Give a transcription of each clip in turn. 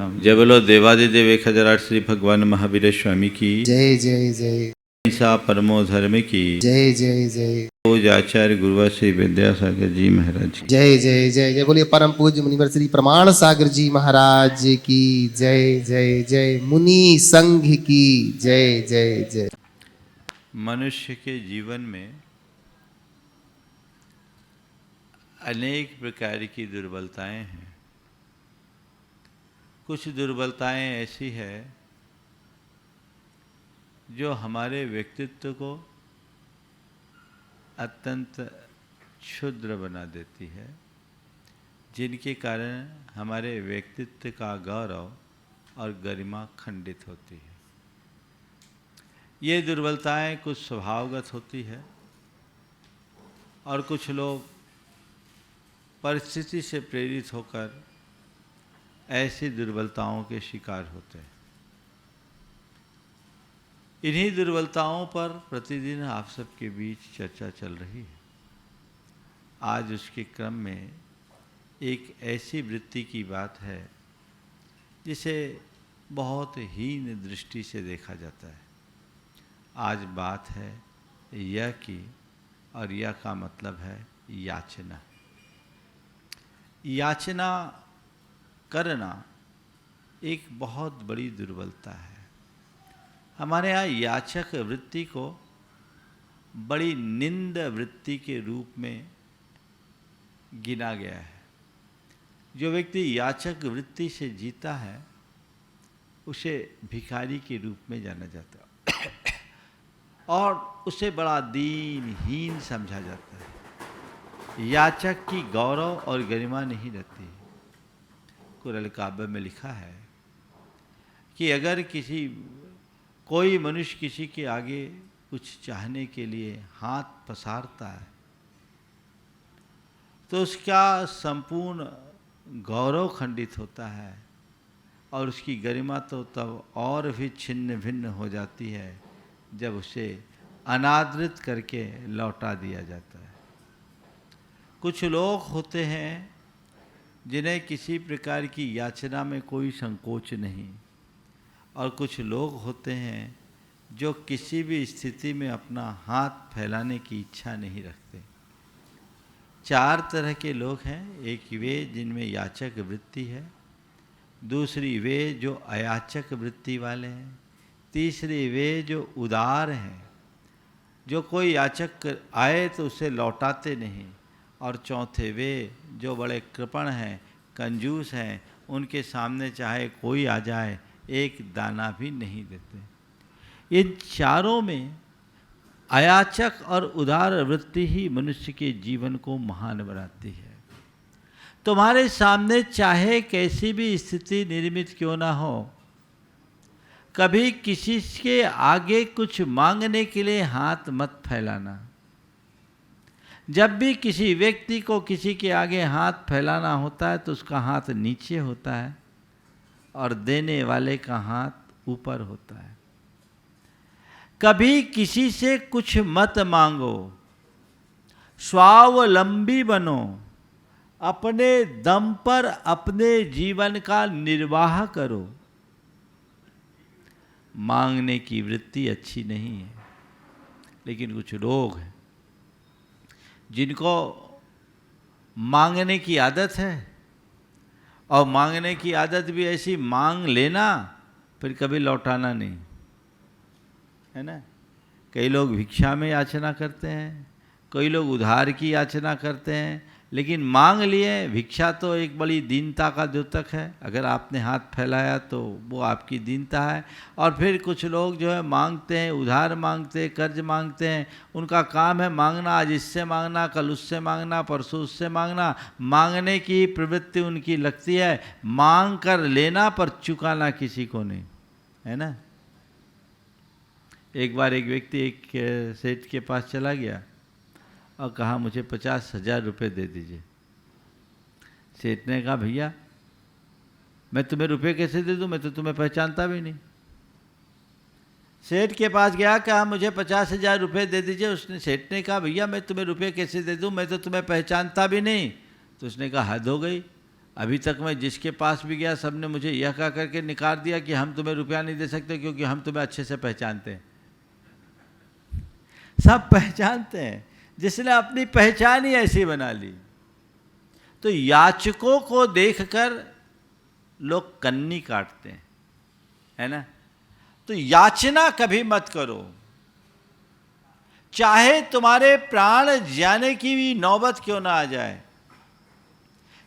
राम। जय बोलो देवादिदेव 1008 श्री भगवान महावीर स्वामी की जय जय जय। ऐसा परमो धर्म की जय जय जय। पूज आचार्य गुरुवर श्री विद्यासागर जी महाराज की जय जय जय जय। बोलिए परम पूज्य मुनिवर श्री प्रमाण सागर जी महाराज की जय जय जय। मुनि संघ की जय जय जय। मनुष्य के जीवन में अनेक प्रकार की दुर्बलताएं हैं। कुछ दुर्बलताएं ऐसी है जो हमारे व्यक्तित्व को अत्यंत क्षुद्र बना देती है, जिनके कारण हमारे व्यक्तित्व का गौरव और गरिमा खंडित होती है। ये दुर्बलताएं कुछ स्वभावगत होती है और कुछ लोग परिस्थिति से प्रेरित होकर ऐसी दुर्बलताओं के शिकार होते हैं। इन्हीं दुर्बलताओं पर प्रतिदिन आप सबके बीच चर्चा चल रही है। आज उसके क्रम में एक ऐसी वृत्ति की बात है जिसे बहुत हीन दृष्टि से देखा जाता है। आज बात है यह की, और यह का मतलब है याचना। याचना करना एक बहुत बड़ी दुर्बलता है। हमारे यहाँ याचक वृत्ति को बड़ी निंद वृत्ति के रूप में गिना गया है। जो व्यक्ति याचक वृत्ति से जीता है उसे भिखारी के रूप में जाना जाता है और उसे बड़ा दीनहीन समझा जाता है। याचक की गौरव और गरिमा नहीं रहती। कुरान काबा में लिखा है कि अगर कोई मनुष्य किसी के आगे कुछ चाहने के लिए हाथ पसारता है तो उसका संपूर्ण गौरव खंडित होता है और उसकी गरिमा तो तब और भी छिन्न भिन्न हो जाती है जब उसे अनादृत करके लौटा दिया जाता है। कुछ लोग होते हैं जिन्हें किसी प्रकार की याचना में कोई संकोच नहीं, और कुछ लोग होते हैं जो किसी भी स्थिति में अपना हाथ फैलाने की इच्छा नहीं रखते। चार तरह के लोग हैं। एक वे जिनमें याचक वृत्ति है, दूसरी वे जो अयाचक वृत्ति वाले हैं, तीसरी वे जो उदार हैं, जो कोई याचक आए तो उसे लौटाते नहीं, और चौथे वे जो बड़े कृपण हैं, कंजूस हैं, उनके सामने चाहे कोई आ जाए एक दाना भी नहीं देते। इन चारों में अयाचक और उदार वृत्ति ही मनुष्य के जीवन को महान बनाती है। तुम्हारे सामने चाहे कैसी भी स्थिति निर्मित क्यों ना हो, कभी किसी के आगे कुछ मांगने के लिए हाथ मत फैलाना। जब भी किसी व्यक्ति को किसी के आगे हाथ फैलाना होता है तो उसका हाथ नीचे होता है और देने वाले का हाथ ऊपर होता है। कभी किसी से कुछ मत मांगो, स्वावलंबी बनो, अपने दम पर अपने जीवन का निर्वाह करो। मांगने की वृत्ति अच्छी नहीं है, लेकिन कुछ लोग हैं जिनको मांगने की आदत है, और मांगने की आदत भी ऐसी, मांग लेना फिर कभी लौटाना नहीं, है ना। कई लोग भिक्षा में याचना करते हैं, कई लोग उधार की याचना करते हैं, लेकिन मांग लिए। भिक्षा तो एक बड़ी दीनता का द्योतक है। अगर आपने हाथ फैलाया तो वो आपकी दीनता है। और फिर कुछ लोग जो है मांगते हैं, उधार मांगते हैं, कर्ज मांगते हैं। उनका काम है मांगना, आज इससे मांगना, कल उससे मांगना, परसों उससे मांगना। मांगने की प्रवृत्ति उनकी लगती है, मांग कर लेना पर चुकाना किसी को नहीं, है ना। एक बार एक व्यक्ति एक सेठ के पास चला गया और कहा मुझे 50,000 रुपये दे दीजिए। सेठ ने कहा भैया मैं तुम्हें रुपये कैसे दे दूँ, मैं तो तुम्हें पहचानता भी नहीं। सेठ के पास गया, कहा मुझे 50,000 रुपये दे दीजिए। उसने सेठ ने कहा भैया मैं तुम्हें रुपये कैसे दे दूँ, मैं तो तुम्हें पहचानता भी नहीं। तो उसने कहा हद हो गई, अभी तक मैं जिसके पास भी गया सबने मुझे यह कह करके निकार दिया कि हम तुम्हें रुपया नहीं दे सकते क्योंकि हम तुम्हें अच्छे से पहचानते हैं। सब पहचानते हैं, जिसने अपनी पहचान ही ऐसी बना ली। तो याचकों को देखकर लोग कन्नी काटते हैं, है ना। तो याचना कभी मत करो, चाहे तुम्हारे प्राण जाने की भी नौबत क्यों ना आ जाए,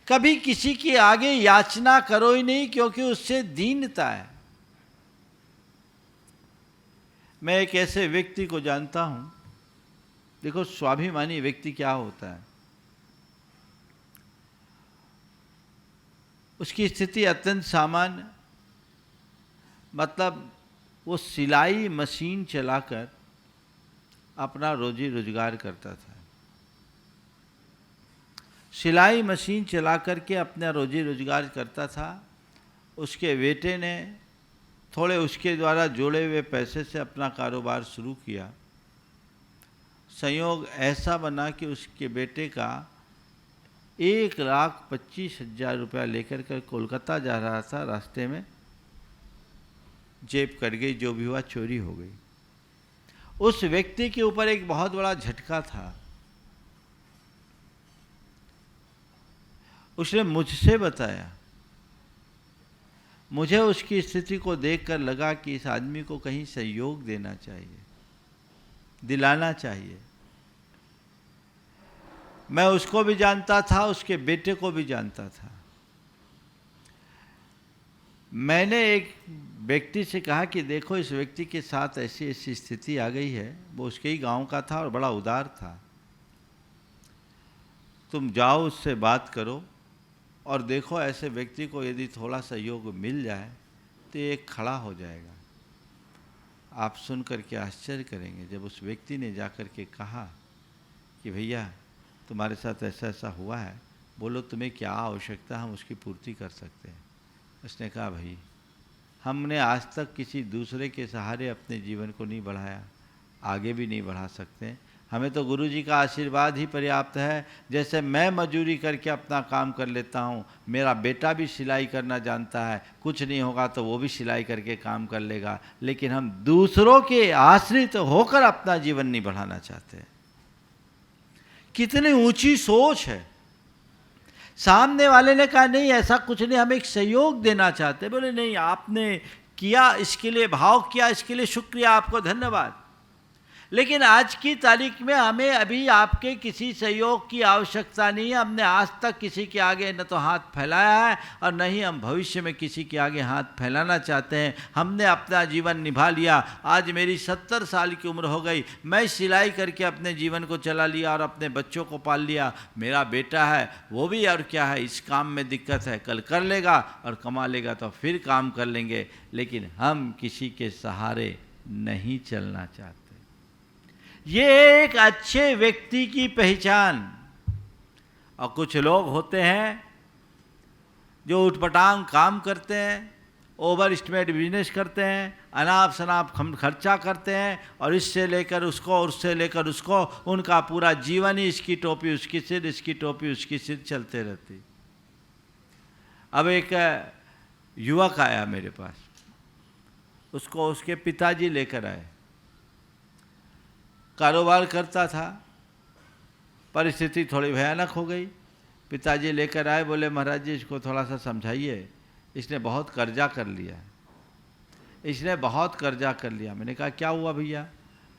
कभी किसी के आगे याचना करो ही नहीं, क्योंकि उससे दीनता है। मैं एक ऐसे व्यक्ति को जानता हूं, देखो स्वाभिमानी व्यक्ति क्या होता है। उसकी स्थिति अत्यंत सामान्य, मतलब वो सिलाई मशीन चलाकर अपना रोजी रोजगार करता था। सिलाई मशीन चला करके अपना रोजी रोजगार करता था। उसके बेटे ने थोड़े उसके द्वारा जोड़े हुए पैसे से अपना कारोबार शुरू किया। संयोग ऐसा बना कि उसके बेटे का 1,25,000 रुपया लेकर कर कोलकाता जा रहा था, रास्ते में जेब कट गई, जो भी हुआ चोरी हो गई। उस व्यक्ति के ऊपर एक बहुत बड़ा झटका था। उसने मुझसे बताया, मुझे उसकी स्थिति को देखकर लगा कि इस आदमी को कहीं सहयोग देना चाहिए, दिलाना चाहिए। मैं उसको भी जानता था, उसके बेटे को भी जानता था। मैंने एक व्यक्ति से कहा कि देखो इस व्यक्ति के साथ ऐसी ऐसी स्थिति आ गई है, वो उसके ही गांव का था और बड़ा उदार था, तुम जाओ उससे बात करो और देखो ऐसे व्यक्ति को यदि थोड़ा सहयोग मिल जाए तो ये खड़ा हो जाएगा। आप सुन करके आश्चर्य करेंगे, जब उस व्यक्ति ने जाकर के कहा कि भैया तुम्हारे साथ ऐसा ऐसा हुआ है, बोलो तुम्हें क्या आवश्यकता, हम उसकी पूर्ति कर सकते हैं। उसने कहा भाई हमने आज तक किसी दूसरे के सहारे अपने जीवन को नहीं बढ़ाया, आगे भी नहीं बढ़ा सकते। हमें तो गुरु जी का आशीर्वाद ही पर्याप्त है। जैसे मैं मजदूरी करके अपना काम कर लेता हूँ, मेरा बेटा भी सिलाई करना जानता है, कुछ नहीं होगा तो वो भी सिलाई करके काम कर लेगा, लेकिन हम दूसरों के आश्रित होकर अपना जीवन नहीं बढ़ाना चाहते। कितनी ऊंची सोच है। सामने वाले ने कहा नहीं ऐसा कुछ नहीं, हम एक सहयोग देना चाहते। बोले नहीं, आपने किया इसके लिए भाव किया, इसके लिए शुक्रिया, आपको धन्यवाद, लेकिन आज की तारीख में हमें अभी आपके किसी सहयोग की आवश्यकता नहीं है। हमने आज तक किसी के आगे न तो हाथ फैलाया है और न ही हम भविष्य में किसी के आगे हाथ फैलाना चाहते हैं। हमने अपना जीवन निभा लिया। आज मेरी 70 साल की उम्र हो गई, मैं सिलाई करके अपने जीवन को चला लिया और अपने बच्चों को पाल लिया। मेरा बेटा है वो भी, और क्या है, इस काम में दिक्कत है, कल कर लेगा और कमा लेगा तो फिर काम कर लेंगे, लेकिन हम किसी के सहारे नहीं चलना चाहते। ये एक अच्छे व्यक्ति की पहचान। और कुछ लोग होते हैं जो उठपटांग काम करते हैं, ओवर एस्टिमेट बिजनेस करते हैं, अनाप शनाप खर्चा करते हैं, और इससे लेकर उसको और उससे लेकर उसको, उनका पूरा जीवन ही इसकी टोपी उसकी सिर, इसकी टोपी उसकी सिर चलते रहती। अब एक युवक आया मेरे पास, उसको उसके पिताजी लेकर आए। कारोबार करता था, परिस्थिति थोड़ी भयानक हो गई। पिताजी लेकर आए, बोले महाराज जी इसको थोड़ा सा समझाइए, इसने बहुत कर्जा कर लिया, इसने बहुत कर्जा कर लिया। मैंने कहा क्या हुआ भैया?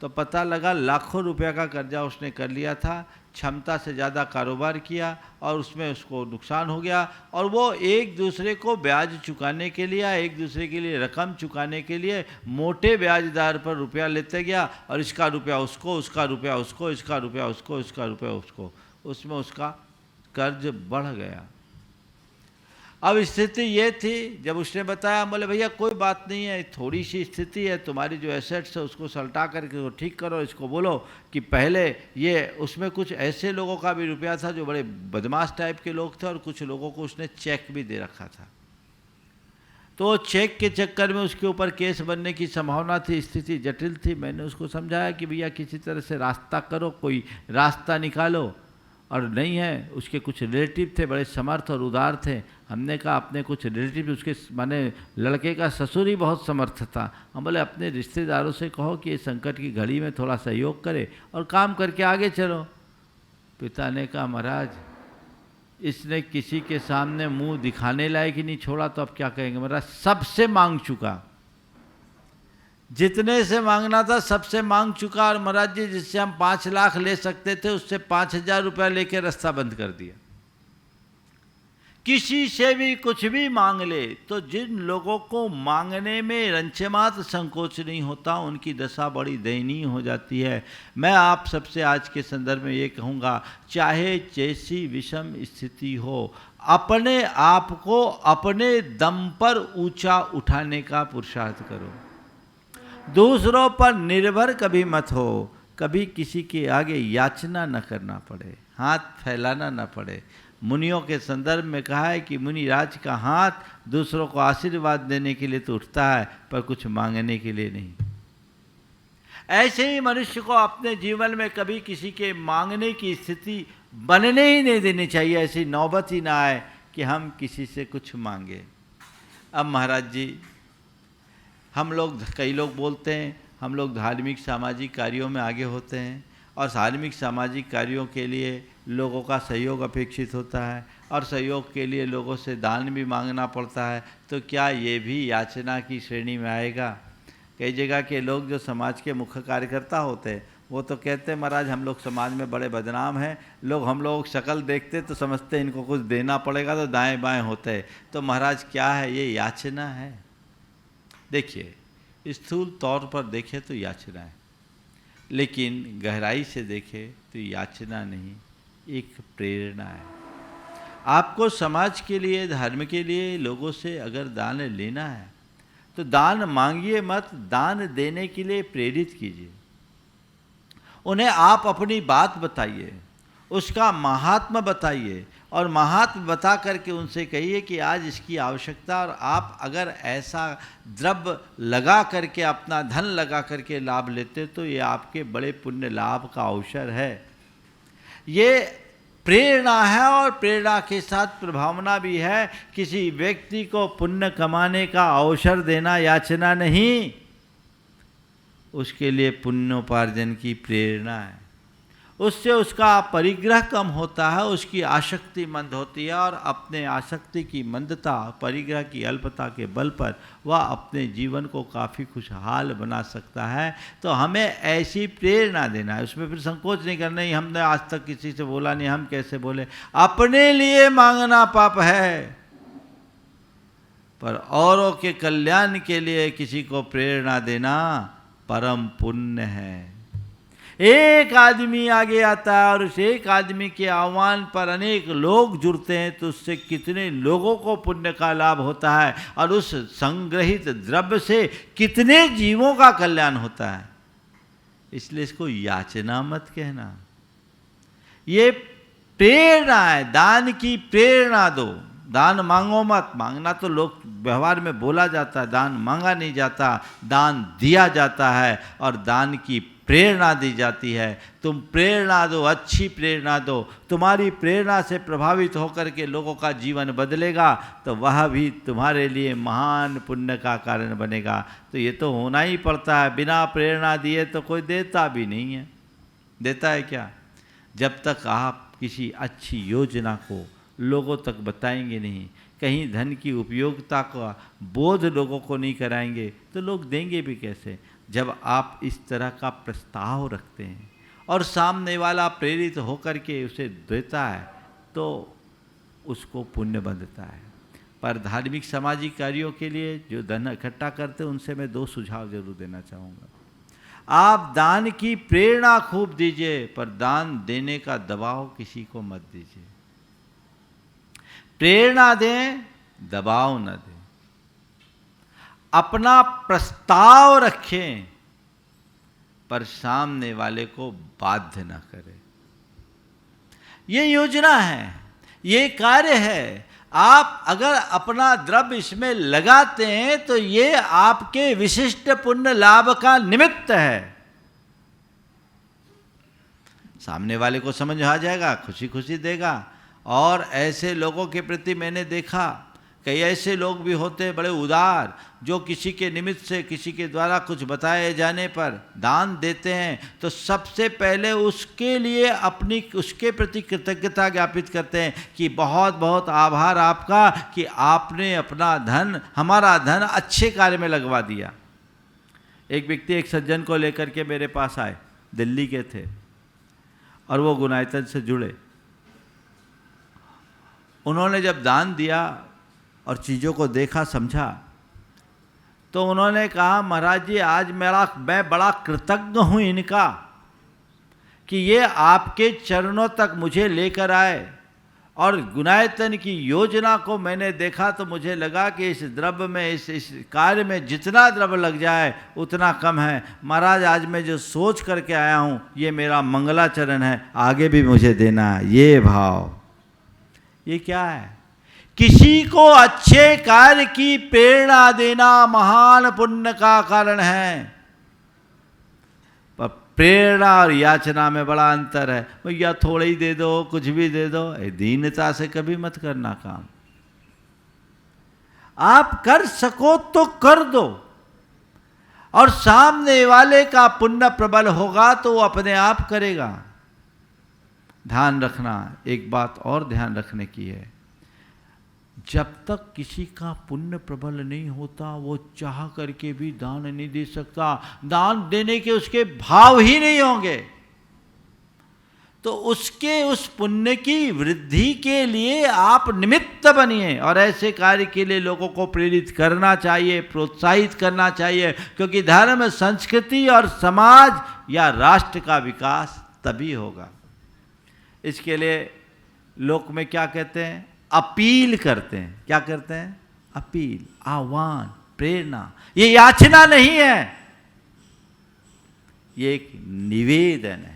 तो पता लगा लाखों रुपया का कर्जा उसने कर लिया था, क्षमता से ज़्यादा कारोबार किया और उसमें उसको नुकसान हो गया, और वो एक दूसरे को ब्याज चुकाने के लिए, एक दूसरे के लिए रकम चुकाने के लिए मोटे ब्याज दर पर रुपया लेते गया, और इसका रुपया उसको, उसका रुपया उसको, इसका रुपया उसको, इसका रुपया उसको, उसमें उसका कर्ज बढ़ गया। अब स्थिति ये थी, जब उसने बताया, बोले भैया कोई बात नहीं है, थोड़ी सी स्थिति है, तुम्हारी जो एसेट्स है उसको सल्टा करके ठीक करो, इसको बोलो कि पहले ये उसमें कुछ ऐसे लोगों का भी रुपया था जो बड़े बदमाश टाइप के लोग थे, और कुछ लोगों को उसने चेक भी दे रखा था। तो चेक के चक्कर में उसके ऊपर केस बनने की संभावना थी, स्थिति जटिल थी। मैंने उसको समझाया कि भैया किसी तरह से रास्ता करो, कोई रास्ता निकालो। और नहीं है, उसके कुछ रिलेटिव थे बड़े समर्थ और उदार थे। हमने कहा अपने कुछ रिलेटिव, उसके माने लड़के का ससुर ही बहुत समर्थ था। हम बोले अपने रिश्तेदारों से कहो कि ये संकट की घड़ी में थोड़ा सहयोग करे और काम करके आगे चलो। पिता ने कहा महाराज इसने किसी के सामने मुंह दिखाने लायक ही नहीं छोड़ा, तो अब क्या कहेंगे। महाराज सबसे मांग चुका, जितने से मांगना था सबसे मांग चुका। और महाराज जी जिससे हम 5 लाख ले सकते थे उससे 5,000 रुपया लेके रास्ता बंद कर दिया। किसी से भी कुछ भी मांग ले, तो जिन लोगों को मांगने में रंचमात्र संकोच नहीं होता उनकी दशा बड़ी दयनीय हो जाती है। मैं आप सबसे आज के संदर्भ में ये कहूँगा, चाहे जैसी विषम स्थिति हो, अपने आप को अपने दम पर ऊंचा उठाने का पुरुषार्थ करो। दूसरों पर निर्भर कभी मत हो, कभी किसी के आगे याचना न करना पड़े, हाथ फैलाना न पड़े। मुनियों के संदर्भ में कहा है कि मुनिराज का हाथ दूसरों को आशीर्वाद देने के लिए तो उठता है, पर कुछ मांगने के लिए नहीं। ऐसे ही मनुष्य को अपने जीवन में कभी किसी के मांगने की स्थिति बनने ही नहीं देनी चाहिए। ऐसी नौबत ही ना आए कि हम किसी से कुछ मांगे। अब महाराज जी कई लोग बोलते हैं हम लोग धार्मिक सामाजिक कार्यों में आगे होते हैं, और धार्मिक सामाजिक कार्यों के लिए लोगों का सहयोग अपेक्षित होता है, और सहयोग के लिए लोगों से दान भी मांगना पड़ता है। तो क्या ये भी याचना की श्रेणी में आएगा? कई जगह के लोग जो समाज के मुख्य कार्यकर्ता होते हैं वो तो कहते हैं महाराज हम लोग समाज में बड़े बदनाम हैं, हम लोग शक्ल देखते तो समझते इनको कुछ देना पड़ेगा तो दाएं बाएं होते हैं। तो महाराज क्या है ये? याचना है। देखिए स्थूल तौर पर देखें तो याचना है, लेकिन गहराई से देखें तो याचना नहीं, एक प्रेरणा है। आपको समाज के लिए, धर्म के लिए लोगों से अगर दान लेना है तो दान मांगिए मत, दान देने के लिए प्रेरित कीजिए। उन्हें आप अपनी बात बताइए, उसका महात्मा बताइए, और महात्मा बता करके उनसे कहिए कि आज इसकी आवश्यकता, और आप अगर ऐसा द्रव्य लगा करके, अपना धन लगा करके लाभ लेते तो ये आपके बड़े पुण्य लाभ का अवसर है। ये प्रेरणा है, और प्रेरणा के साथ प्रभावना भी है। किसी व्यक्ति को पुण्य कमाने का अवसर देना याचना नहीं, उसके लिए पुण्योपार्जन की प्रेरणा है। उससे उसका परिग्रह कम होता है, उसकी आसक्ति मंद होती है, और अपने आसक्ति की मंदता, परिग्रह की अल्पता के बल पर वह अपने जीवन को काफ़ी खुशहाल बना सकता है। तो हमें ऐसी प्रेरणा देना है, उसमें फिर संकोच नहीं करना ही हमने आज तक किसी से बोला नहीं, हम कैसे बोले। अपने लिए मांगना पाप है, पर औरों के कल्याण के लिए किसी को प्रेरणा देना परम पुण्य है। एक आदमी आगे आता है और उस एक आदमी के आह्वान पर अनेक लोग जुड़ते हैं, तो उससे कितने लोगों को पुण्य का लाभ होता है, और उस संग्रहित द्रव्य से कितने जीवों का कल्याण होता है। इसलिए इसको याचना मत कहना, ये प्रेरणा है। दान की प्रेरणा दो, दान मांगो मत। मांगना तो लोग व्यवहार में बोला जाता है, दान मांगा नहीं जाता, दान दिया जाता है, और दान की प्रेरणा दी जाती है। तुम प्रेरणा दो, अच्छी प्रेरणा दो। तुम्हारी प्रेरणा से प्रभावित होकर के लोगों का जीवन बदलेगा, तो वह भी तुम्हारे लिए महान पुण्य का कारण बनेगा। तो ये तो होना ही पड़ता है, बिना प्रेरणा दिए तो कोई देता भी नहीं है। देता है क्या? जब तक आप किसी अच्छी योजना को लोगों तक बताएंगे नहीं, कहीं धन की उपयोगिता का बोध लोगों को नहीं कराएंगे, तो लोग देंगे भी कैसे? जब आप इस तरह का प्रस्ताव रखते हैं और सामने वाला प्रेरित होकर के उसे देता है, तो उसको पुण्य बंधता है। पर धार्मिक सामाजिक कार्यों के लिए जो धन इकट्ठा करते हैं, उनसे मैं 2 सुझाव जरूर देना चाहूँगा। आप दान की प्रेरणा खूब दीजिए, पर दान देने का दबाव किसी को मत दीजिए। प्रेरणा दें, दबाव न दें। अपना प्रस्ताव रखें, पर सामने वाले को बाध्य न करें। ये योजना है, ये कार्य है। आप अगर अपना द्रव्य इसमें लगाते हैं तो ये आपके विशिष्ट पुण्य लाभ का निमित्त है। सामने वाले को समझ आ जाएगा, खुशी खुशी देगा। और ऐसे लोगों के प्रति मैंने देखा, कई ऐसे लोग भी होते हैं बड़े उदार, जो किसी के निमित्त से, किसी के द्वारा कुछ बताए जाने पर दान देते हैं तो सबसे पहले उसके लिए उसके प्रति कृतज्ञता ज्ञापित करते हैं कि बहुत बहुत आभार आपका कि आपने अपना धन, हमारा धन अच्छे कार्य में लगवा दिया। एक व्यक्ति एक सज्जन को लेकर के मेरे पास आए, दिल्ली के थे और वो गुनायतन से जुड़े। उन्होंने जब दान दिया और चीज़ों को देखा, समझा, तो उन्होंने कहा महाराज जी आज मैं बड़ा कृतज्ञ हूँ इनका कि ये आपके चरणों तक मुझे लेकर आए और गुनायतन की योजना को मैंने देखा तो मुझे लगा कि इस द्रव्य में, इस कार्य में जितना द्रव्य लग जाए उतना कम है। महाराज आज मैं जो सोच करके आया हूँ ये मेरा मंगलाचरण है, आगे भी मुझे देना है। ये भाव, ये क्या है? किसी को अच्छे कार्य की प्रेरणा देना महान पुण्य का कारण है। पर प्रेरणा और याचना में बड़ा अंतर है। भैया थोड़ा ही दे दो, कुछ भी दे दो, दीनता से कभी मत करना काम। आप कर सको तो कर दो, और सामने वाले का पुण्य प्रबल होगा तो वो अपने आप करेगा। ध्यान रखना, एक बात और ध्यान रखने की है, जब तक किसी का पुण्य प्रबल नहीं होता वो चाह करके भी दान नहीं दे सकता। दान देने के उसके भाव ही नहीं होंगे तो उसके उस पुण्य की वृद्धि के लिए आप निमित्त बनिए। और ऐसे कार्य के लिए लोगों को प्रेरित करना चाहिए, प्रोत्साहित करना चाहिए, क्योंकि धर्म, संस्कृति और समाज या राष्ट्र का विकास तभी होगा। इसके लिए लोक में क्या कहते हैं? अपील करते हैं। क्या करते हैं? अपील, आह्वान, प्रेरणा। ये याचना नहीं है, ये एक निवेदन है।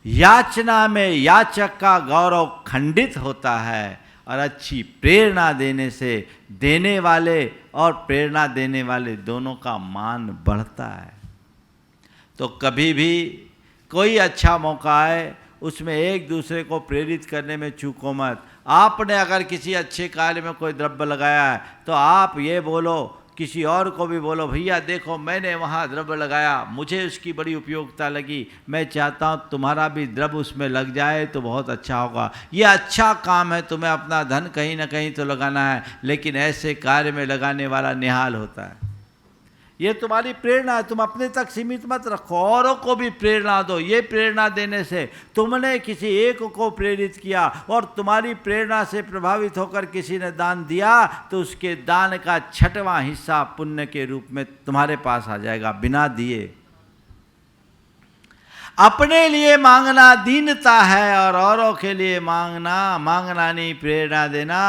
याचना में याचक का गौरव खंडित होता है और अच्छी प्रेरणा देने से देने वाले और प्रेरणा देने वाले दोनों का मान बढ़ता है। तो कभी भी कोई अच्छा मौका आए उसमें एक दूसरे को प्रेरित करने में चूको मत। आपने अगर किसी अच्छे कार्य में कोई द्रव्य लगाया है तो आप ये बोलो, किसी और को भी बोलो, भैया देखो मैंने वहाँ द्रव्य लगाया, मुझे उसकी बड़ी उपयोगिता लगी, मैं चाहता हूँ तुम्हारा भी द्रव्य उसमें लग जाए तो बहुत अच्छा होगा। ये अच्छा काम है, तुम्हें अपना धन कहीं ना कहीं तो लगाना है, लेकिन ऐसे कार्य में लगाने वाला निहाल होता है। ये तुम्हारी प्रेरणा है, तुम अपने तक सीमित मत रखो, औरों को भी प्रेरणा दो। ये प्रेरणा देने से तुमने किसी एक को प्रेरित किया और तुम्हारी प्रेरणा से प्रभावित होकर किसी ने दान दिया तो उसके दान का 6वां हिस्सा पुण्य के रूप में तुम्हारे पास आ जाएगा बिना दिए। अपने लिए मांगना दीनता है और औरों के लिए मांगना नहीं, प्रेरणा देना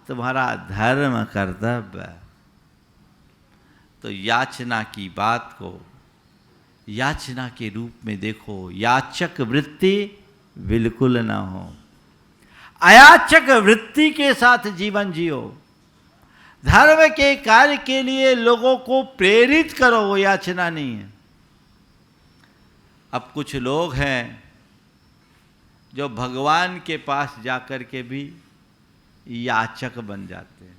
तुम्हारा धर्म, कर्तव्य है। तो याचना की बात को याचना के रूप में देखो, याचक वृत्ति बिल्कुल ना हो, अयाचक वृत्ति के साथ जीवन जियो। धर्म के कार्य के लिए लोगों को प्रेरित करो, वो याचना नहीं है। अब कुछ लोग हैं जो भगवान के पास जाकर के भी याचक बन जाते हैं,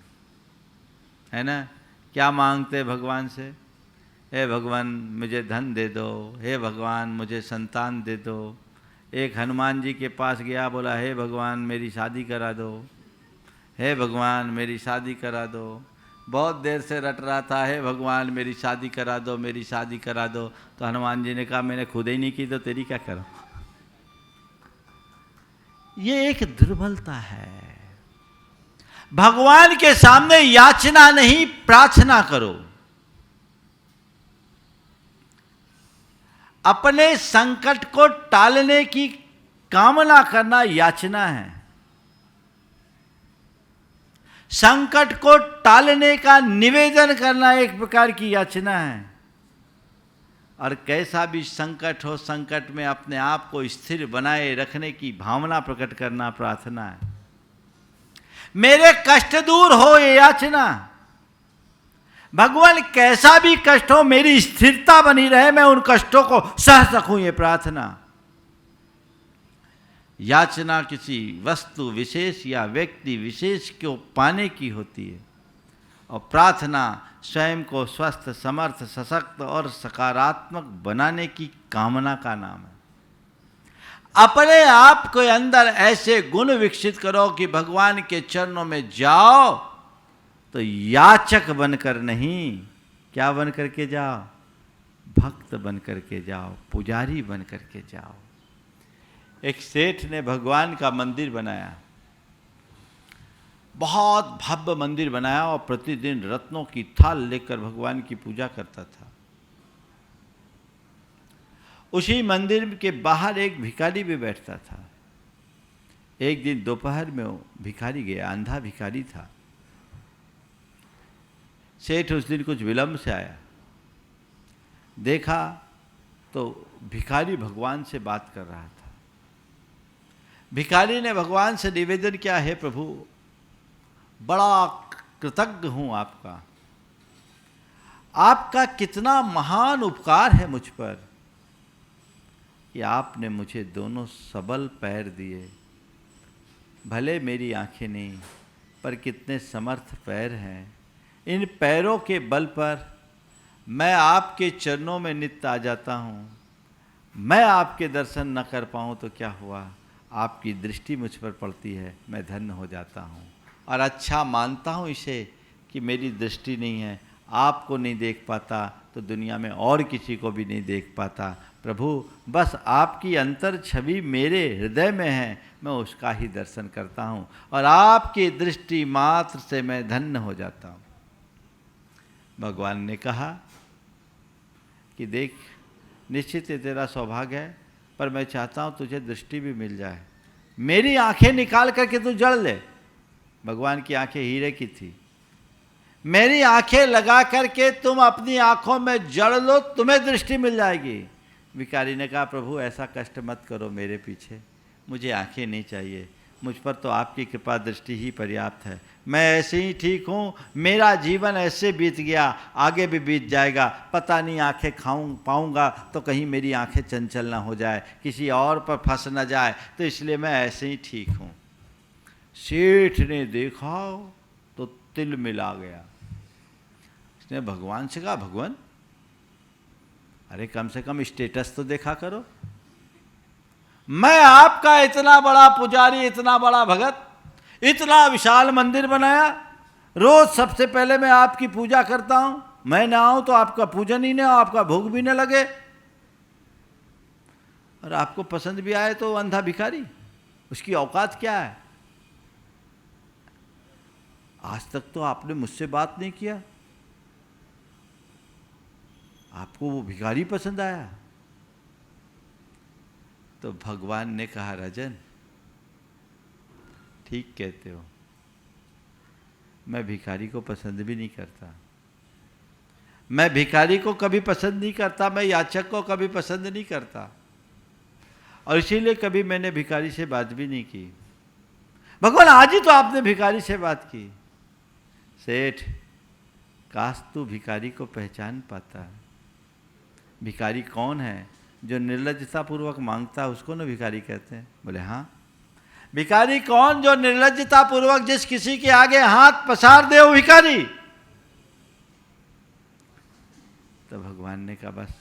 है ना? क्या मांगते भगवान से? हे भगवान मुझे धन दे दो, हे भगवान मुझे संतान दे दो। एक हनुमान जी के पास गया, बोला हे भगवान मेरी शादी करा दो, हे भगवान मेरी शादी करा दो। बहुत देर से रट रहा था, हे भगवान मेरी शादी करा दो, मेरी शादी करा दो। तो हनुमान जी ने कहा मैंने खुद ही नहीं की तो तेरी क्या करूं? ये एक दुर्बलता है। भगवान के सामने याचना नहीं, प्रार्थना करो। अपने संकट को टालने की कामना करना याचना है। संकट को टालने का निवेदन करना एक प्रकार की याचना है। और कैसा भी संकट हो, संकट में अपने आप को स्थिर बनाए रखने की भावना प्रकट करना प्रार्थना है। मेरे कष्ट दूर हो, ये याचना। भगवान कैसा भी कष्ट हो मेरी स्थिरता बनी रहे, मैं उन कष्टों को सह सकूं, ये प्रार्थना। याचना किसी वस्तु विशेष या व्यक्ति विशेष को पाने की होती है, और प्रार्थना स्वयं को स्वस्थ, समर्थ, सशक्त और सकारात्मक बनाने की कामना का नाम है। अपने आप के अंदर ऐसे गुण विकसित करो कि भगवान के चरणों में जाओ तो याचक बनकर नहीं, क्या बन करके जाओ? भक्त बन करके जाओ, पुजारी बन करके जाओ। एक सेठ ने भगवान का मंदिर बनाया, बहुत भव्य मंदिर बनाया, और प्रतिदिन रत्नों की थाल लेकर भगवान की पूजा करता था। उसी मंदिर के बाहर एक भिखारी भी बैठता था। एक दिन दोपहर में वो भिखारी गया, अंधा भिखारी था। सेठ उस दिन कुछ विलंब से आया, देखा तो भिखारी भगवान से बात कर रहा था। भिखारी ने भगवान से निवेदन किया, हे प्रभु, बड़ा कृतज्ञ हूं आपका, आपका कितना महान उपकार है मुझ पर कि आपने मुझे दोनों सबल पैर दिए। भले मेरी आंखें नहीं, पर कितने समर्थ पैर हैं। इन पैरों के बल पर मैं आपके चरणों में नित्य आ जाता हूँ। मैं आपके दर्शन न कर पाऊँ तो क्या हुआ, आपकी दृष्टि मुझ पर पड़ती है, मैं धन्य हो जाता हूँ। और अच्छा मानता हूँ इसे कि मेरी दृष्टि नहीं है, आपको नहीं देख पाता तो दुनिया में और किसी को भी नहीं देख पाता। प्रभु, बस आपकी अंतर छवि मेरे हृदय में है, मैं उसका ही दर्शन करता हूँ, और आपकी दृष्टि मात्र से मैं धन्य हो जाता हूँ। भगवान ने कहा कि देख, निश्चित ही तेरा सौभाग्य है, पर मैं चाहता हूँ तुझे दृष्टि भी मिल जाए। मेरी आंखें निकाल करके तू जड़ ले। भगवान की आंखें हीरे की थी। मेरी आंखें लगा करके तुम अपनी आंखों में जड़ लो, तुम्हें दृष्टि मिल जाएगी। भिखारी ने कहा, प्रभु ऐसा कष्ट मत करो मेरे पीछे, मुझे आंखें नहीं चाहिए, मुझ पर तो आपकी कृपा दृष्टि ही पर्याप्त है। मैं ऐसे ही ठीक हूँ, मेरा जीवन ऐसे बीत गया, आगे भी बीत जाएगा। पता नहीं आंखें खाऊं पाऊंगा तो कहीं मेरी आंखें चंचल ना हो जाए, किसी और पर फंस ना जाए, तो इसलिए मैं ऐसे ही ठीक हूँ। सेठ ने देखा तो तिल मिला गया। उसने भगवान से कहा, भगवान अरे कम से कम स्टेटस तो देखा करो। मैं आपका इतना बड़ा पुजारी, इतना बड़ा भगत, इतना विशाल मंदिर बनाया, रोज सबसे पहले मैं आपकी पूजा करता हूं, मैं ना आऊं तो आपका पूजन ही ना हो, आपका भोग भी न लगे, और आपको पसंद भी आए तो अंधा भिखारी, उसकी औकात क्या है? आज तक तो आपने मुझसे बात नहीं किया, आपको वो भिखारी पसंद आया। तो भगवान ने कहा, राजन ठीक कहते हो, मैं भिखारी को पसंद भी नहीं करता, मैं भिखारी को कभी पसंद नहीं करता, मैं याचक को कभी पसंद नहीं करता, और इसीलिए कभी मैंने भिखारी से बात भी नहीं की। भगवान आज ही तो आपने भिखारी से बात की। सेठ, काश तू भिखारी को पहचान पाता। भिखारी कौन है? जो निर्लज्जता पूर्वक मांगता है उसको ना भिखारी कहते हैं। बोले हाँ। भिखारी कौन? जो निर्लज्जता पूर्वक जिस किसी के आगे हाथ पसार दे वो भिखारी। तो भगवान ने कहा, बस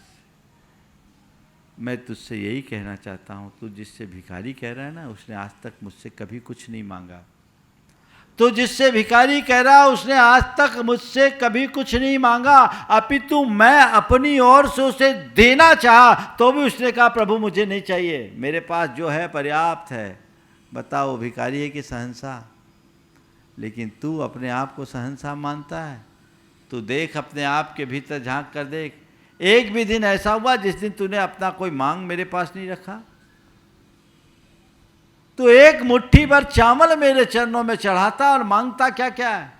मैं तुझसे यही कहना चाहता हूं, तू जिससे भिखारी कह रहा है ना, उसने आज तक मुझसे कभी कुछ नहीं मांगा। तो जिससे भिखारी कह रहा उसने आज तक मुझसे कभी कुछ नहीं मांगा, अपितु मैं अपनी ओर से उसे देना चाहा तो भी उसने कहा, प्रभु मुझे नहीं चाहिए, मेरे पास जो है पर्याप्त है। बताओ भिखारी है कि शहंशाह? लेकिन तू अपने आप को शहंशाह मानता है। तू देख, अपने आप के भीतर झांक कर देख, एक भी दिन ऐसा हुआ जिस दिन तूने अपना कोई मांग मेरे पास नहीं रखा? तो एक मुट्ठी भर चावल मेरे चरणों में चढ़ाता और मांगता क्या क्या है।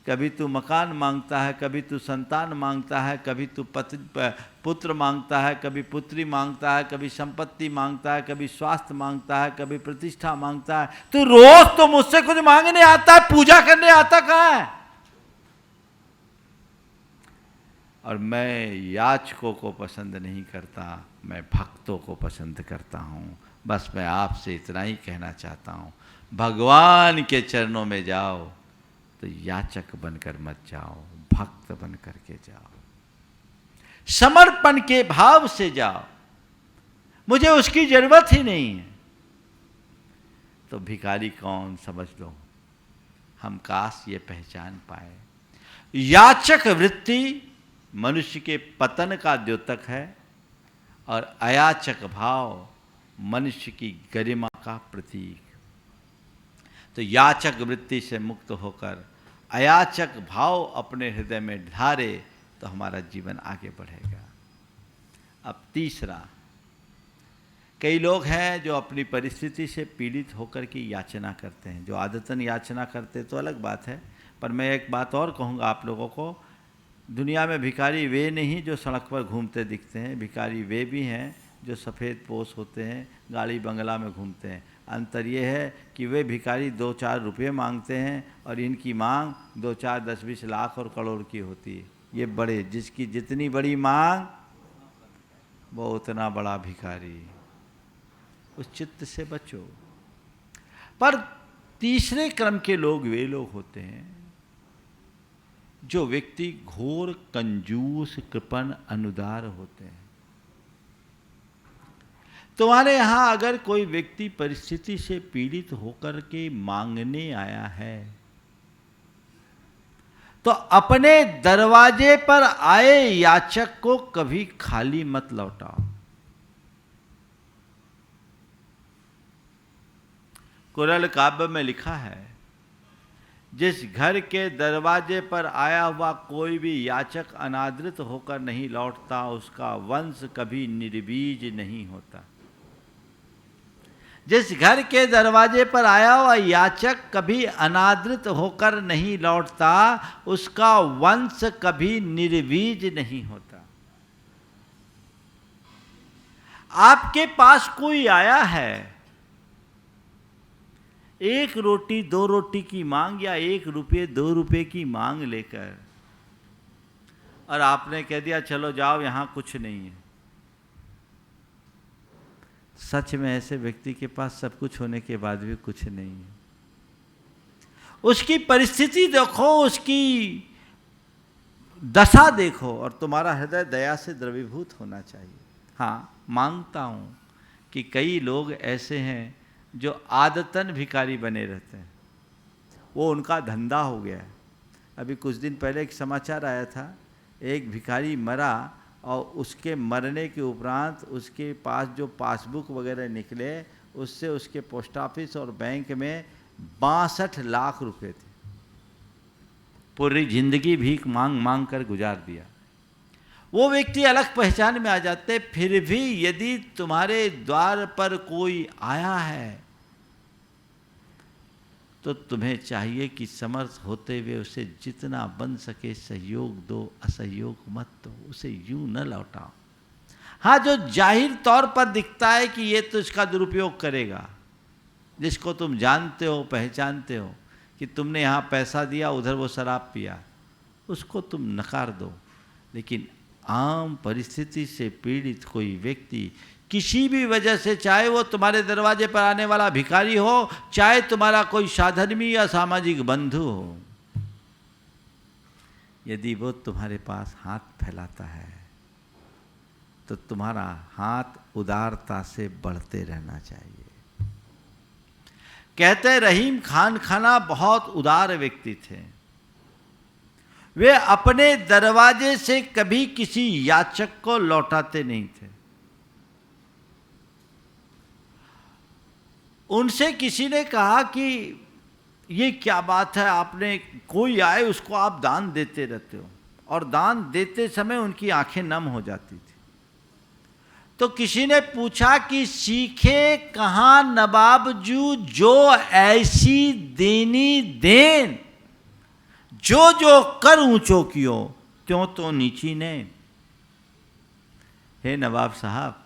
कभी तू मकान मांगता है, कभी तू संतान मांगता है, कभी तू पुत्र मांगता है, कभी पुत्री मांगता है, कभी संपत्ति मांगता है, कभी स्वास्थ्य मांगता है, कभी प्रतिष्ठा मांगता है। तू रोज तो मुझसे कुछ मांगने आता है, पूजा करने आता कहाँ है? और मैं याचकों को पसंद नहीं करता, मैं भक्तों को पसंद करता हूँ। बस मैं आपसे इतना ही कहना चाहता हूँ, भगवान के चरणों में जाओ तो याचक बनकर मत जाओ, भक्त बन करके जाओ, समर्पण के भाव से जाओ। मुझे उसकी जरूरत ही नहीं है तो भिखारी कौन समझ लो। हम काश ये पहचान पाए। याचक वृत्ति मनुष्य के पतन का द्योतक है और अयाचक भाव मनुष्य की गरिमा का प्रतीक। तो याचक वृत्ति से मुक्त होकर अयाचक भाव अपने हृदय में ढारे तो हमारा जीवन आगे बढ़ेगा। अब तीसरा, कई लोग हैं जो अपनी परिस्थिति से पीड़ित होकर की याचना करते हैं। जो आदतन याचना करते तो अलग बात है, पर मैं एक बात और कहूँगा आप लोगों को, दुनिया में भिखारी वे नहीं जो सड़क पर घूमते दिखते हैं, भिखारी वे भी हैं जो सफ़ेद पोश होते हैं, गाड़ी बंगला में घूमते हैं। अंतर ये है कि वे भिखारी 2-4 रुपये मांगते हैं और इनकी मांग 2-4, 10-20 लाख और करोड़ की होती है। ये बड़े, जिसकी जितनी बड़ी मांग वो उतना बड़ा भिखारी। उस चित्त से बचो। पर तीसरे क्रम के लोग वे लोग होते हैं जो व्यक्ति घोर कंजूस, कृपण, अनुदार होते हैं। तुम्हारे यहां अगर कोई व्यक्ति परिस्थिति से पीड़ित होकर के मांगने आया है तो अपने दरवाजे पर आए याचक को कभी खाली मत लौटाओ। कुरल काव्य में लिखा है, जिस घर के दरवाजे पर आया हुआ कोई भी याचक अनादृत होकर नहीं लौटता, उसका वंश कभी निर्बीज नहीं होता। जिस घर के दरवाजे पर आया हुआ याचक कभी अनादृत होकर नहीं लौटता, उसका वंश कभी निर्बीज नहीं होता। आपके पास कोई आया है, 1 रोटी 2 रोटी की मांग या 1 रुपये 2 रुपये की मांग लेकर, और आपने कह दिया चलो जाओ यहाँ कुछ नहीं है। सच में ऐसे व्यक्ति के पास सब कुछ होने के बाद भी कुछ नहीं है। उसकी परिस्थिति देखो, उसकी दशा देखो, और तुम्हारा हृदय दया से द्रवीभूत होना चाहिए। हाँ, मांगता हूँ कि कई लोग ऐसे हैं जो आदतन भिखारी बने रहते हैं, वो उनका धंधा हो गया है। अभी कुछ दिन पहले एक समाचार आया था, एक भिखारी मरा और उसके मरने के उपरांत उसके पास जो पासबुक वगैरह निकले, उससे उसके पोस्ट ऑफिस और बैंक में 62 लाख रुपए थे। पूरी जिंदगी भीख मांग मांग कर गुजार दिया। वो व्यक्ति अलग पहचान में आ जाते। फिर भी यदि तुम्हारे द्वार पर कोई आया है तो तुम्हें चाहिए कि समर्थ होते हुए उसे जितना बन सके सहयोग दो, असहयोग मत दो, उसे यूं न लौटाओ। हाँ, जो जाहिर तौर पर दिखता है कि ये तो इसका दुरुपयोग करेगा, जिसको तुम जानते हो, पहचानते हो कि तुमने यहाँ पैसा दिया, उधर वो शराब पिया, उसको तुम नकार दो। लेकिन आम परिस्थिति से पीड़ित कोई व्यक्ति किसी भी वजह से, चाहे वो तुम्हारे दरवाजे पर आने वाला भिखारी हो, चाहे तुम्हारा कोई साधर्मी या सामाजिक बंधु हो, यदि वो तुम्हारे पास हाथ फैलाता है तो तुम्हारा हाथ उदारता से बढ़ते रहना चाहिए। कहते रहीम खान खाना बहुत उदार व्यक्ति थे। वे अपने दरवाजे से कभी किसी याचक को लौटाते नहीं थे। उनसे किसी ने कहा कि ये क्या बात है, आपने कोई आए उसको आप दान देते रहते हो, और दान देते समय उनकी आंखें नम हो जाती थी। तो किसी ने पूछा कि सीखे कहाँ नवाबजू जो ऐसी देनी देन, जो जो कर ऊंचो कियो त्यों तो नीची ने। हे नवाब साहब,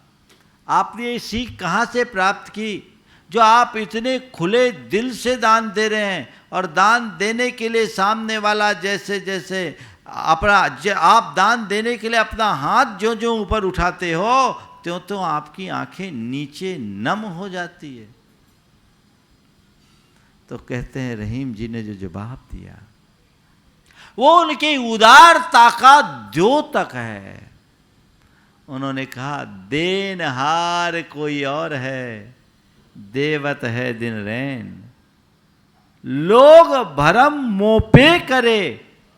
आपने ये सीख कहाँ से प्राप्त की जो आप इतने खुले दिल से दान दे रहे हैं, और दान देने के लिए सामने वाला जैसे जैसे अपना आप दान देने के लिए अपना हाथ जो जो ऊपर उठाते हो त्यों आपकी आंखें नीचे नम हो जाती है। तो कहते हैं रहीम जी ने जो जवाब दिया वो उनकी उदारता का द्योतक है। उन्होंने कहा देनहार कोई और है, देवत है दिन रैन। लोग भरम मोपे करे,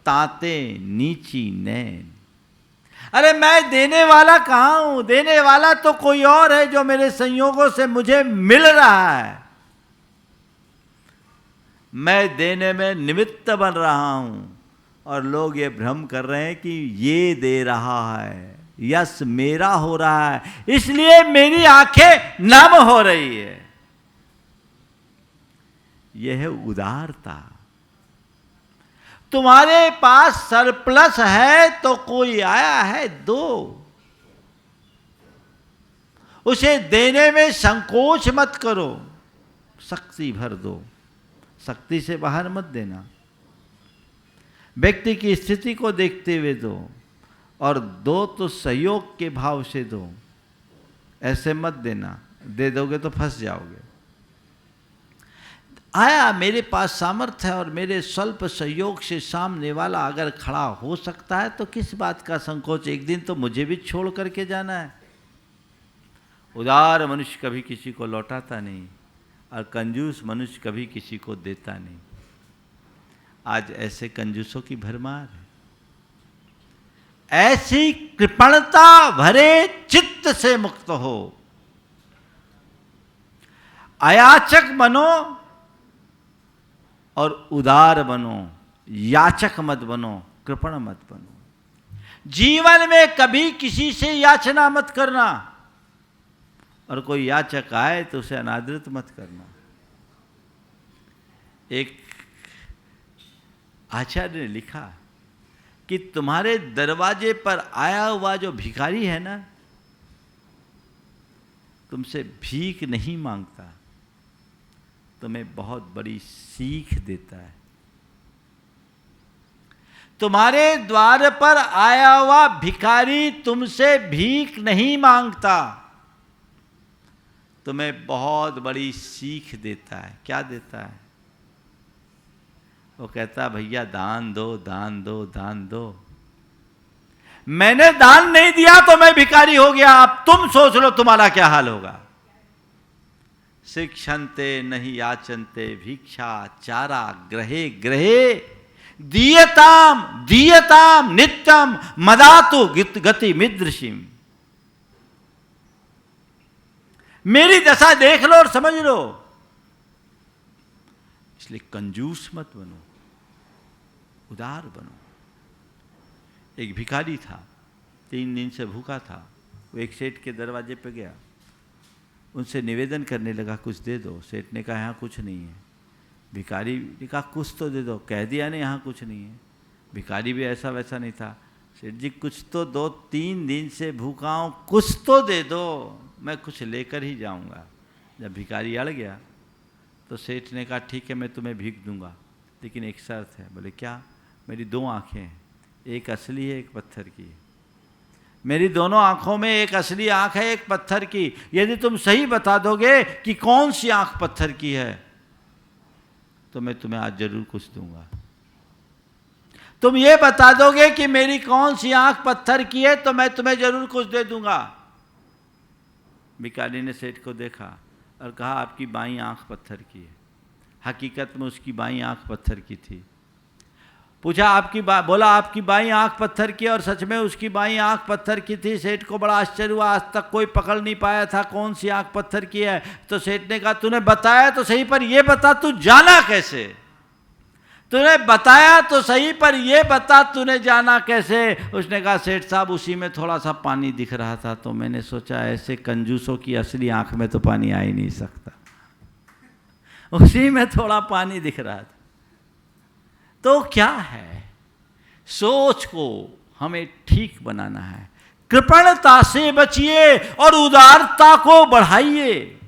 ताते नीची नैन। अरे मैं देने वाला कहाँ हूं? देने वाला तो कोई और है जो मेरे संयोगों से मुझे मिल रहा है। मैं देने में निमित्त बन रहा हूं और लोग ये भ्रम कर रहे हैं कि ये दे रहा है, यश मेरा हो रहा है, इसलिए मेरी आंखें नम हो रही है। यह है उदारता। तुम्हारे पास सरप्लस है तो कोई आया है दो, उसे देने में संकोच मत करो, शक्ति भर दो, शक्ति से बाहर मत देना। व्यक्ति की स्थिति को देखते हुए दो, और दो तो सहयोग के भाव से दो, ऐसे मत देना, दे दोगे तो फंस जाओगे। आया मेरे पास सामर्थ्य है और मेरे स्वल्प सहयोग से सामने वाला अगर खड़ा हो सकता है तो किस बात का संकोच, एक दिन तो मुझे भी छोड़ करके जाना है। उदार मनुष्य कभी किसी को लौटाता नहीं और कंजूस मनुष्य कभी किसी को देता नहीं। आज ऐसे कंजूसों की भरमार है। ऐसी कृपणता भरे चित्त से मुक्त हो, अयाचक बनो और उदार बनो, याचक मत बनो, कृपण मत बनो। जीवन में कभी किसी से याचना मत करना, और कोई याचक आए तो उसे अनादृत मत करना। एक आचार्य ने लिखा कि तुम्हारे दरवाजे पर आया हुआ जो भिखारी है ना, तुमसे भीख नहीं मांगता, तुम्हें बहुत बड़ी सीख देता है। तुम्हारे द्वार पर आया हुआ भिखारी तुमसे भीख नहीं मांगता, तुम्हें बहुत बड़ी सीख देता है। क्या देता है? वो कहता भैया दान दो, दान दो, दान दो। मैंने दान नहीं दिया तो मैं भिखारी हो गया, अब तुम सोच लो तुम्हारा क्या हाल होगा। शिक्षन्ते नहीं याचन्ते भिक्षा चारा ग्रहे ग्रहे, दीयताम दीयताम नित्यम मदातु गति मिदृशिम। मेरी दशा देख लो और समझ लो। इसलिए कंजूस मत बनो, उदार बनो। एक भिखारी था, 3 दिन से भूखा था। वो एक सेठ के दरवाजे पे गया, उनसे निवेदन करने लगा कुछ दे दो। सेठ ने कहा यहाँ कुछ नहीं है। भिखारी ने कहा कुछ तो दे दो। कह दिया नहीं यहाँ कुछ नहीं है। भिखारी भी ऐसा वैसा नहीं था। सेठ जी कुछ तो दो, 3 दिन से भूखा हूँ, कुछ तो दे दो, मैं कुछ लेकर ही जाऊँगा। जब भिखारी अड़ गया तो सेठ ने कहा ठीक है मैं तुम्हें भीख दूंगा, लेकिन एक शर्त है। बोले क्या? मेरी 2 आँखें हैं, एक असली है एक पत्थर की है। मेरी दोनों आंखों में एक असली आंख है एक पत्थर की। यदि तुम सही बता दोगे कि कौन सी आंख पत्थर की है तो मैं तुम्हें आज जरूर कुछ दूंगा। तुम ये बता दोगे कि मेरी कौन सी आंख पत्थर की है तो मैं तुम्हें जरूर कुछ दे दूंगा। भिखारी ने सेठ को देखा और कहा आपकी बाईं आंख पत्थर की है। हकीकत में उसकी बाईं आंख पत्थर की थी। पूछा बोला आपकी बाईं आंख पत्थर की, और सच में उसकी बाईं आंख पत्थर की थी। सेठ को बड़ा आश्चर्य हुआ, आज तक कोई पकड़ नहीं पाया था कौन सी आंख पत्थर की है। तो सेठ ने कहा तूने बताया तो सही, पर ये बता तू जाना कैसे? तूने बताया तो सही, पर ये बता तूने जाना कैसे? उसने कहा सेठ साहब उसी में थोड़ा सा पानी दिख रहा था, तो मैंने सोचा ऐसे कंजूसों की असली आंख में तो पानी आ ही नहीं सकता, उसी में थोड़ा पानी दिख रहा था। तो क्या है, सोच को हमें ठीक बनाना है। कृपणता से बचिए और उदारता को बढ़ाइए।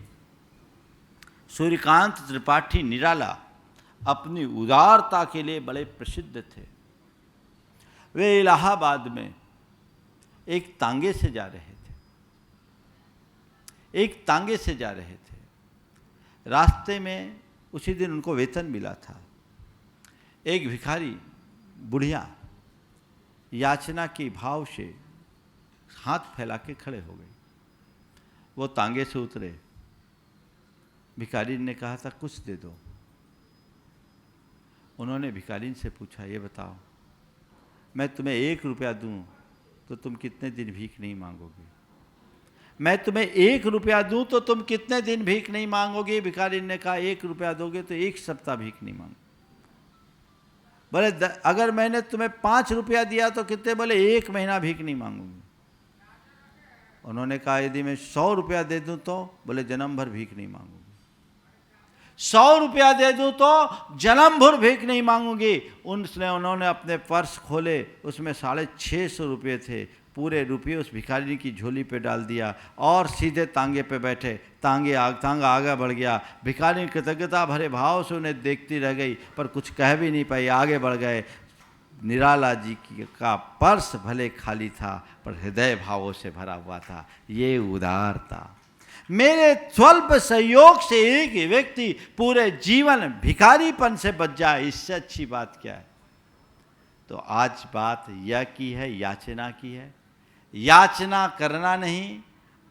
सूर्यकांत त्रिपाठी निराला अपनी उदारता के लिए बड़े प्रसिद्ध थे। वे इलाहाबाद में एक तांगे से जा रहे थे। एक तांगे से जा रहे थे। रास्ते में उसी दिन उनको वेतन मिला था। एक भिखारी बुढ़िया याचना के भाव से हाथ फैला के खड़े हो गई। वो तांगे से उतरे। भिखारी ने कहा था कुछ दे दो। उन्होंने भिखारी से पूछा, ये बताओ मैं तुम्हें 1 रुपया दूं तो तुम कितने दिन भीख नहीं मांगोगे? मैं तुम्हें 1 रुपया दूं तो तुम कितने दिन भीख नहीं मांगोगे? भिखारी ने कहा 1 रुपया दोगे तो 1 सप्ताह भीख नहीं मांगो। बोले अगर मैंने तुम्हें 5 रुपया दिया तो कितने? बोले 1 महीना भीख नहीं मांगूंगी। उन्होंने कहा यदि मैं 100 रुपया दे दूं तो? बोले जन्म भर भीख नहीं मांगूंगी। 100 रुपया दे दूं तो जन्म भर भीख नहीं मांगूंगी। उन्होंने अपने पर्स खोले, उसमें 650 रुपये थे। पूरे रुपये उस भिखारी की झोली पे डाल दिया और सीधे तांगे पे बैठे। तांगा आगे बढ़ गया। भिखारी कृतज्ञता भरे भाव से उन्हें देखती रह गई, पर कुछ कह भी नहीं पाई, आगे बढ़ गए। निराला जी का पर्स भले खाली था, पर हृदय भावों से भरा हुआ था। ये उदारता। मेरे स्वल्प सहयोग से एक व्यक्ति पूरे जीवन भिखारीपन से बच जाए, इससे अच्छी बात क्या है? तो आज बात यह की है, याचना की है। याचना करना नहीं,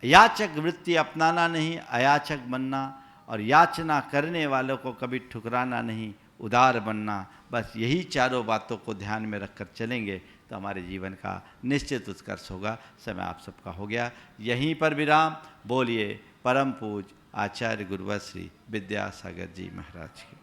याचक वृत्ति अपनाना नहीं, अयाचक बनना, और याचना करने वालों को कभी ठुकराना नहीं, उदार बनना। बस यही चारों बातों को ध्यान में रखकर चलेंगे तो हमारे जीवन का निश्चित उत्कर्ष होगा। समय आप सबका हो गया, यहीं पर विराम। बोलिए परम पूज आचार्य गुरुवर श्री विद्यासागर जी महाराज की।